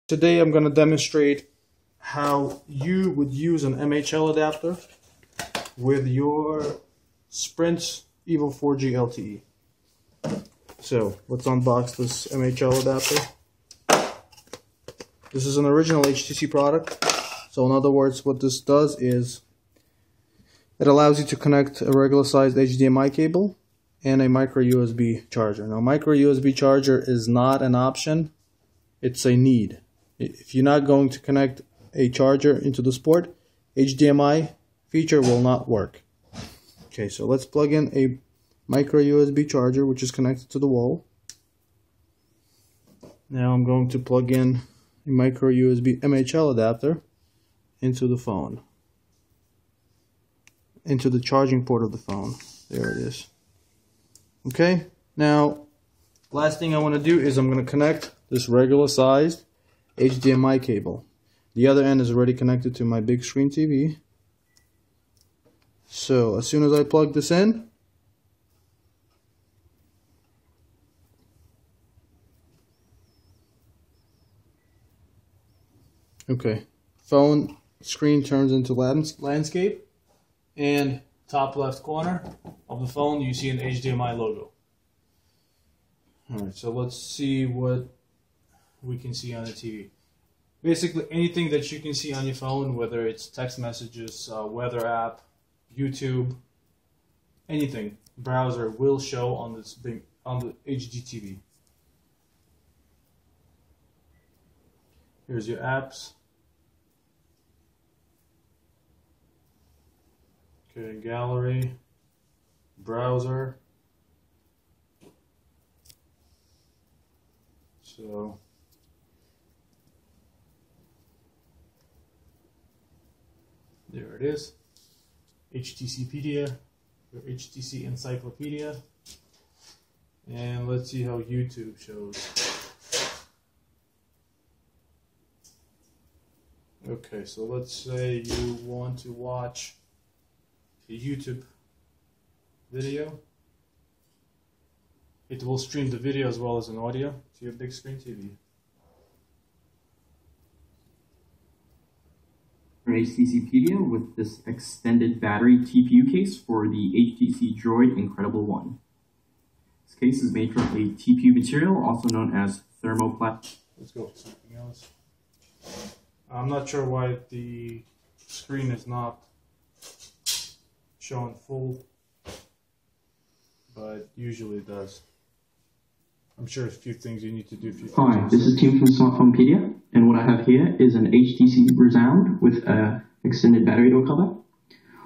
Today I'm going to demonstrate how you would use an MHL adapter with your Sprint EVO 4G LTE. So let's unbox this MHL adapter. This is an original HTC product. So in other words, what this does is it allows you to connect a regular sized HDMI cable and a micro USB charger. Now, micro USB charger is not an option, it's a need. If you're not going to connect a charger into this port, HDMI feature will not work. Okay, so let's plug in a micro USB charger which is connected to the wall. Now I'm going to plug in a micro USB MHL adapter into the phone, into the charging port of the phone. There it is. Okay, now last thing I want to do is I'm going to connect this regular sized HDMI cable. The other end is already connected to my big screen TV. So as soon as I plug this in, okay, phone screen turns into landscape, and top left corner of the phone you see an HDMI logo. Alright, so let's see what we can see on the TV. Basically anything that you can see on your phone, whether it's text messages, weather app, YouTube, anything, browser will show on this big, on the HD TV. Here's your apps. Okay, gallery, browser. So there it is, HTCpedia, or HTC Encyclopedia, and let's see how YouTube shows. Okay, so let's say you want to watch a YouTube video. It will stream the video as well as an audio to your big screen TV. HTCpedia with this extended battery TPU case for the HTC Droid Incredible 1. This case is made from a TPU material also known as thermoplastic. Let's go with something else. I'm not sure why the screen is not showing full, but usually it does. I'm sure a few things you need to do. Hi, this is Tim from Smartphonepedia, and what I have here is an HTC Resound with an extended battery door cover.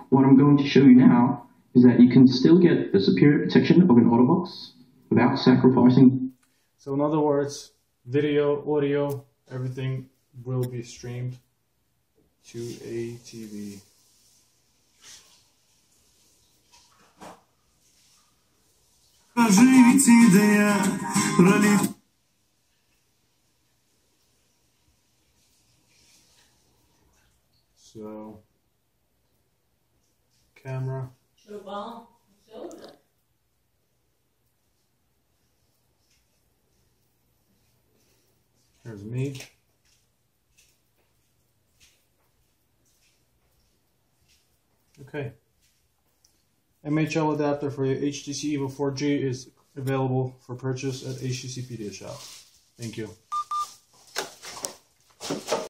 What I'm going to show you now is that you can still get the superior protection of an auto box without sacrificing. So in other words, video, audio, everything will be streamed to a TV. So, camera. Here's me. Okay. MHL adapter for your HTC EVO 4G is available for purchase at HTCpedia shop. Thank you.